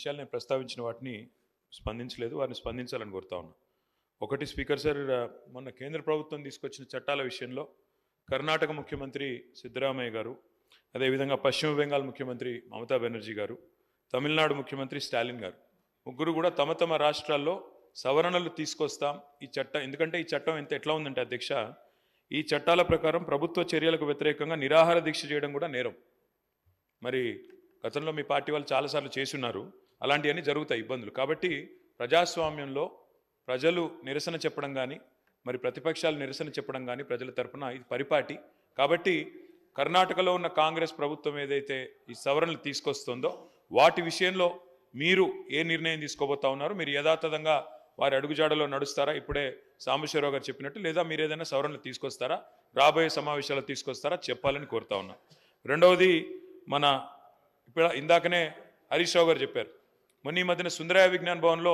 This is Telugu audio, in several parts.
విషయాలు నేను ప్రస్తావించిన వాటిని స్పందించలేదు, వారిని స్పందించాలని కోరుతా ఉన్నా. ఒకటి స్పీకర్ సార్, మొన్న కేంద్ర ప్రభుత్వం తీసుకొచ్చిన చట్టాల విషయంలో కర్ణాటక ముఖ్యమంత్రి సిద్ధరామయ్య గారు, అదేవిధంగా పశ్చిమ బెంగాల్ ముఖ్యమంత్రి మమతా బెనర్జీ గారు, తమిళనాడు ముఖ్యమంత్రి స్టాలిన్ గారు ముగ్గురు కూడా తమ తమ రాష్ట్రాల్లో సవరణలు తీసుకొస్తాం ఈ చట్టం. ఎందుకంటే ఈ చట్టం ఎట్లా ఉందంటే అధ్యక్ష, ఈ చట్టాల ప్రకారం ప్రభుత్వ చర్యలకు వ్యతిరేకంగా నిరాహార దీక్ష చేయడం కూడా నేరం. మరి గతంలో మీ పార్టీ వాళ్ళు చాలాసార్లు చేసున్నారు, అలాంటివన్నీ జరుగుతాయి ఇబ్బందులు. కాబట్టి ప్రజాస్వామ్యంలో ప్రజలు నిరసన చెప్పడం కానీ, మరి ప్రతిపక్షాలు నిరసన చెప్పడం కానీ ప్రజల తరపున ఇది పరిపాటి. కాబట్టి కర్ణాటకలో ఉన్న కాంగ్రెస్ ప్రభుత్వం ఏదైతే ఈ సవరణలు తీసుకొస్తుందో వాటి విషయంలో మీరు ఏ నిర్ణయం తీసుకోబోతా ఉన్నారు? మీరు యథాతథంగా వారి అడుగుజాడలో నడుస్తారా, ఇప్పుడే సాంబశివరావు గారు చెప్పినట్టు, లేదా మీరు ఏదైనా సవరణలు తీసుకొస్తారా, రాబోయే సమావేశాలు తీసుకొస్తారా చెప్పాలని కోరుతా ఉన్నా. రెండవది, మన ఇప్పుడు ఇందాకనే హరీష్ రావు గారు చెప్పారు, మొన్న ఈ మధ్యన సుందరయ్య విజ్ఞాన్ భవన్లో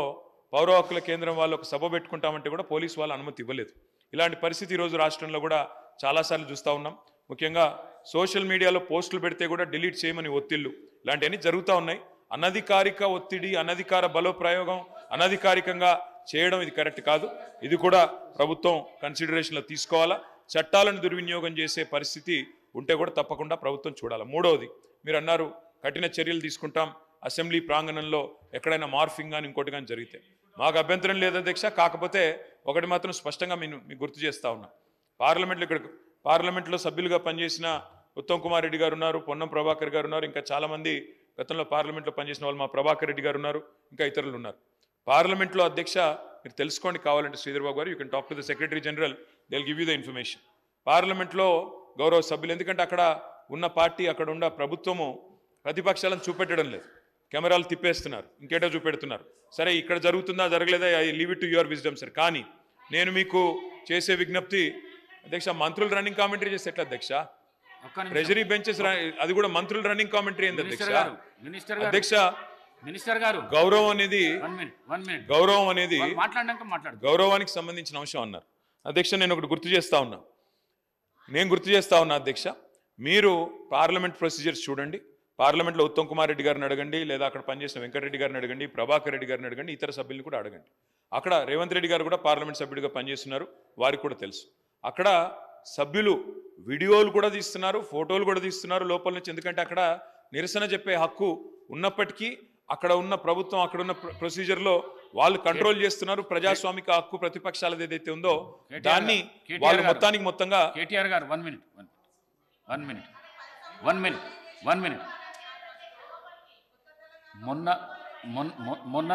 పౌర హక్కుల కేంద్రం వాళ్ళు ఒక సభ పెట్టుకుంటామంటే కూడా పోలీసు వాళ్ళు అనుమతి ఇవ్వలేదు. ఇలాంటి పరిస్థితి ఈరోజు రాష్ట్రంలో కూడా చాలాసార్లు చూస్తూ ఉన్నాం. ముఖ్యంగా సోషల్ మీడియాలో పోస్టులు పెడితే కూడా డిలీట్ చేయమని ఒత్తిళ్లు, ఇలాంటివన్నీ జరుగుతూ ఉన్నాయి. అనధికారిక ఒత్తిడి, అనధికార బలోప్రయోగం, అనధికారికంగా చేయడం ఇది కరెక్ట్ కాదు. ఇది కూడా ప్రభుత్వం కన్సిడరేషన్లో తీసుకోవాలా. చట్టాలను దుర్వినియోగం చేసే పరిస్థితి ఉంటే కూడా తప్పకుండా ప్రభుత్వం చూడాలి. మూడవది, మీరు అన్నారు కఠిన చర్యలు తీసుకుంటాం అసెంబ్లీ ప్రాంగణంలో ఎక్కడైనా మార్ఫింగ్ కానీ ఇంకోటి కానీ జరిగితే. మాకు అభ్యంతరం లేదు అధ్యక్ష, కాకపోతే ఒకటి మాత్రం స్పష్టంగా మీకు గుర్తు చేస్తా ఉన్నా. పార్లమెంట్లో సభ్యులుగా పనిచేసిన ఉత్తమ్ కుమార్ రెడ్డి గారు ఉన్నారు, పొన్నం ప్రభాకర్ గారు ఉన్నారు, ఇంకా చాలామంది గతంలో పార్లమెంట్లో పనిచేసిన వాళ్ళు, మా ప్రభాకర్ రెడ్డి గారు ఉన్నారు, ఇంకా ఇతరులు ఉన్నారు. పార్లమెంట్లో అధ్యక్ష మీరు తెలుసుకోండి కావాలంటే శ్రీధర్ బాబు గారు, you can talk to the secretary general, they will give you the information. పార్లమెంట్లో గౌరవ సభ్యులు, ఎందుకంటే అక్కడ ఉన్న పార్టీ, అక్కడ ఉన్న ప్రభుత్వము ప్రతిపక్షాలను చూపెట్టడం లేదు, కెమెరాలు తిప్పేస్తున్నారు, ఇంకేటో చూపెడుతున్నారు. సరే ఇక్కడ జరుగుతుందా జరగలేదా, I leave it to your wisdom sir. కానీ నేను మీకు చేసే విజ్ఞప్తి అధ్యక్ష, మంత్రులు రన్నింగ్ కామెంటరీ చేస్తే ఎట్లా అధ్యక్ష? ట్రెజరీ బెంచెస్ అది కూడా మంత్రులు రన్నింగ్ కామెంటరీ ఏంది అధ్యక్ష? అధ్యక్ష, మినిస్టర్ గారు గౌరవం అనేది గౌరవానికి సంబంధించిన అంశం అన్నారు అధ్యక్ష. నేను ఒకటి గుర్తు చేస్తా ఉన్నా అధ్యక్ష, మీరు పార్లమెంట్ ప్రొసీజర్స్ చూడండి. పార్లమెంట్లో ఉత్తమ్ కుమార్ రెడ్డి గారిని అడగండి, లేదా అక్కడ పనిచేసిన వెంకటరెడ్డి గారిని అడగండి, ప్రభాకర్ రెడ్డి గారిని అడగండి, ఇతర సభ్యులను కూడా అడగండి. అక్కడ రేవంత్ రెడ్డి గారు కూడా పార్లమెంట్ సభ్యుడిగా పనిచేస్తున్నారు, వారికి కూడా తెలుసు. అక్కడ సభ్యులు వీడియోలు కూడా తీస్తున్నారు, ఫోటోలు కూడా తీస్తున్నారు లోపల నుంచి. ఎందుకంటే అక్కడ నిరసన చెప్పే హక్కు ఉన్నప్పటికీ అక్కడ ఉన్న ప్రభుత్వం, అక్కడ ఉన్న ప్రొసీజర్లో వాళ్ళు కంట్రోల్ చేస్తున్నారు. ప్రజాస్వామిక హక్కు ప్రతిపక్షాలది ఏదైతే ఉందో దాన్ని వాళ్ళు మొత్తంగా. కేటీఆర్ గారు 1 మినిట్. మొన్న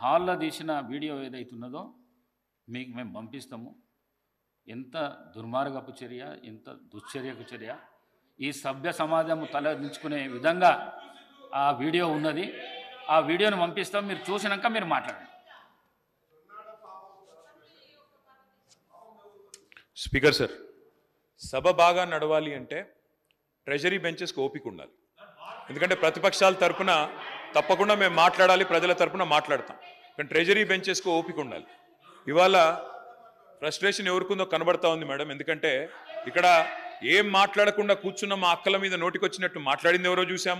హాల్లో తీసిన వీడియో ఏదైతున్నదో మీకు మేము పంపిస్తాము. ఎంత దుర్మార్గపు చర్య, ఎంత దుశ్చర్యకు చర్య, ఈ సభ్య సమాజం తలదించుకునే విధంగా ఆ వీడియో ఉన్నది. ఆ వీడియోను పంపిస్తాం, మీరు చూసినాక మీరు మాట్లాడండి. స్పీకర్ సార్, సభ బాగా నడవాలి అంటే ట్రెజరీ బెంచెస్కి ఓపిక ఉండాలి. ఎందుకంటే ప్రతిపక్షాల తరపున తప్పకుండా మేము మాట్లాడాలి, ప్రజల తరపున మాట్లాడతాం, కానీ ట్రెజరీ బెంచెస్కి ఓపిక ఉండాలి. ఇవాళ ఫ్రస్ట్రేషన్ ఎవరికుందో కనబడతా ఉంది మేడం. ఎందుకంటే ఇక్కడ ఏం మాట్లాడకుండా కూర్చున్న మా అక్కల మీద నోటికొచ్చినట్టు మాట్లాడింది ఎవరో చూసాం,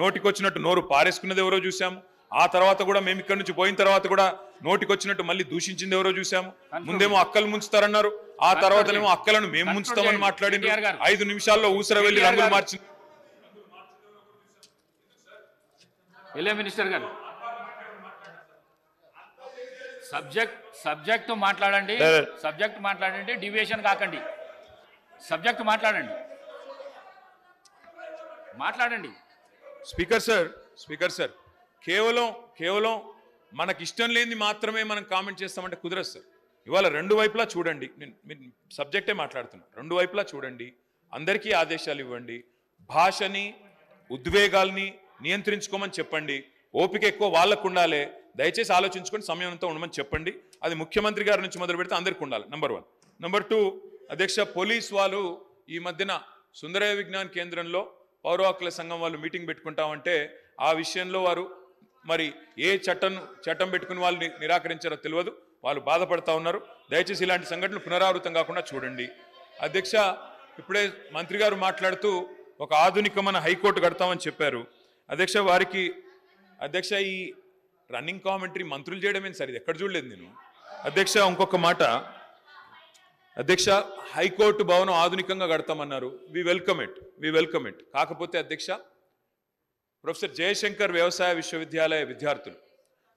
నోటికొచ్చినట్టు నోరు పారేసుకున్నది ఎవరో చూసాము. ఆ తర్వాత కూడా మేము ఇక్కడ నుంచి పోయిన తర్వాత కూడా నోటికొచ్చినట్టు మళ్ళీ దూషించింది ఎవరో చూసాము. ముందేమో అక్కలు ముంచుతారన్నారు, ఆ తర్వాతనేమో అక్కలను మేము ముంచుతామని మాట్లాడింది. 5 నిమిషాల్లో ఊసర వెళ్ళి రంగులు మార్చింది. మినిస్టర్ గారు సబ్జెక్ట్ మాట్లాడండి, డివియేషన్ కాకండి. సబ్జెక్ట్ మాట్లాడండి. స్పీకర్ సార్, కేవలం మనకి ఇష్టం లేనిది మాత్రమే మనం కామెంట్ చేస్తామంటే కుదరదు సార్. ఇవాళ రెండు వైపులా చూడండి, నేను సబ్జెక్టే మాట్లాడుతున్నా. రెండు వైపులా చూడండి, అందరికీ ఆదేశాలు ఇవ్వండి, భాషని ఉద్వేగాల్ని నియంత్రించుకోమని చెప్పండి. ఓపిక ఎక్కువ వాళ్ళకు ఉండాలి, దయచేసి ఆలోచించుకొని సమయంతో ఉండమని చెప్పండి. అది ముఖ్యమంత్రి గారి నుంచి మొదలు పెడితే అందరికీ ఉండాలి. నంబర్ 1. నంబర్ 2, అధ్యక్ష, పోలీస్ వాళ్ళు ఈ మధ్యన సుందరయ్య విజ్ఞాన్ కేంద్రంలో పౌర హక్కుల సంఘం వాళ్ళు మీటింగ్ పెట్టుకుంటామంటే ఆ విషయంలో వారు మరి ఏ చట్టం పెట్టుకుని వాళ్ళు నిరాకరించారో తెలియదు, వాళ్ళు బాధపడతా ఉన్నారు. దయచేసి ఇలాంటి సంఘటనలు పునరావృతం కాకుండా చూడండి. అధ్యక్ష, ఇప్పుడే మంత్రి గారు మాట్లాడుతూ ఒక ఆధునికమైన హైకోర్టు కడతామని చెప్పారు. అధ్యక్ష, ఈ రన్నింగ్ కామెంటరీ మంత్రులు చేయడమే సార్, ఇది ఎక్కడ చూడలేదు నేను. అధ్యక్ష ఇంకొక మాట, అధ్యక్ష హైకోర్టు భవనం ఆధునికంగా కడతామన్నారు, వి వెల్కమ్ ఇట్. కాకపోతే అధ్యక్ష ప్రొఫెసర్ జయశంకర్ వ్యవసాయ విశ్వవిద్యాలయ విద్యార్థులు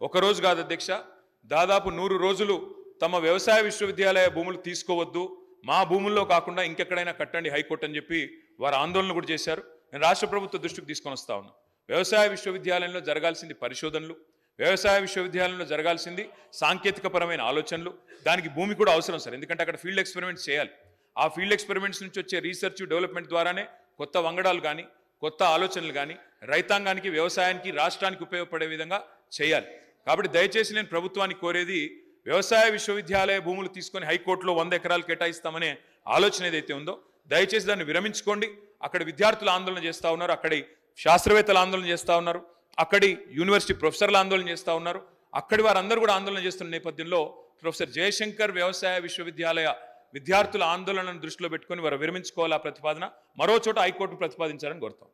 ఒకరోజు కాదు అధ్యక్ష, దాదాపు 100 రోజులు తమ వ్యవసాయ విశ్వవిద్యాలయ భూములు తీసుకోవద్దు, మా భూముల్లో కాకుండా ఇంకెక్కడైనా కట్టండి హైకోర్టు అని చెప్పి వారు ఆందోళన కూడా చేశారు. నేను రాష్ట్ర ప్రభుత్వ దృష్టికి తీసుకొని వస్తా ఉన్నా. వ్యవసాయ విశ్వవిద్యాలయంలో జరగాల్సింది పరిశోధనలు, వ్యవసాయ విశ్వవిద్యాలయంలో జరగాల్సింది సాంకేతికపరమైన ఆలోచనలు, దానికి భూమి కూడా అవసరం సార్, ఎందుకంటే అక్కడ ఫీల్డ్ ఎక్స్పెరిమెంట్స్ చేయాలి. ఆ ఫీల్డ్ ఎక్స్పెరిమెంట్స్ నుంచి వచ్చే రీసెర్చ్ డెవలప్మెంట్ ద్వారానే కొత్త వంగడాలు కానీ కొత్త ఆలోచనలు కానీ రైతాంగానికి వ్యవసాయానికి రాష్ట్రానికి ఉపయోగపడే విధంగా చేయాలి. కాబట్టి దయచేసి నేను ప్రభుత్వాన్ని కోరేది, వ్యవసాయ విశ్వవిద్యాలయ భూములు తీసుకొని హైకోర్టులో 100 ఎకరాలు కేటాయిస్తామనే ఆలోచన ఏదైతే ఉందో దయచేసి దాన్ని విరమించుకోండి. అక్కడ విద్యార్థులు ఆందోళన చేస్తూ ఉన్నారు, అక్కడి శాస్త్రవేత్తలు ఆందోళన చేస్తూ ఉన్నారు, అక్కడి యూనివర్సిటీ ప్రొఫెసర్లు ఆందోళన చేస్తూ ఉన్నారు, అక్కడి వారందరూ కూడా ఆందోళన చేస్తున్న నేపథ్యంలో ప్రొఫెసర్ జయశంకర్ వ్యవసాయ విశ్వవిద్యాలయ విద్యార్థుల ఆందోళనను దృష్టిలో పెట్టుకొని వారు విరమించుకోవాలి. ఆ ప్రతిపాదన మరో చోట హైకోర్టు ప్రతిపాదించాలని కోరుతాం.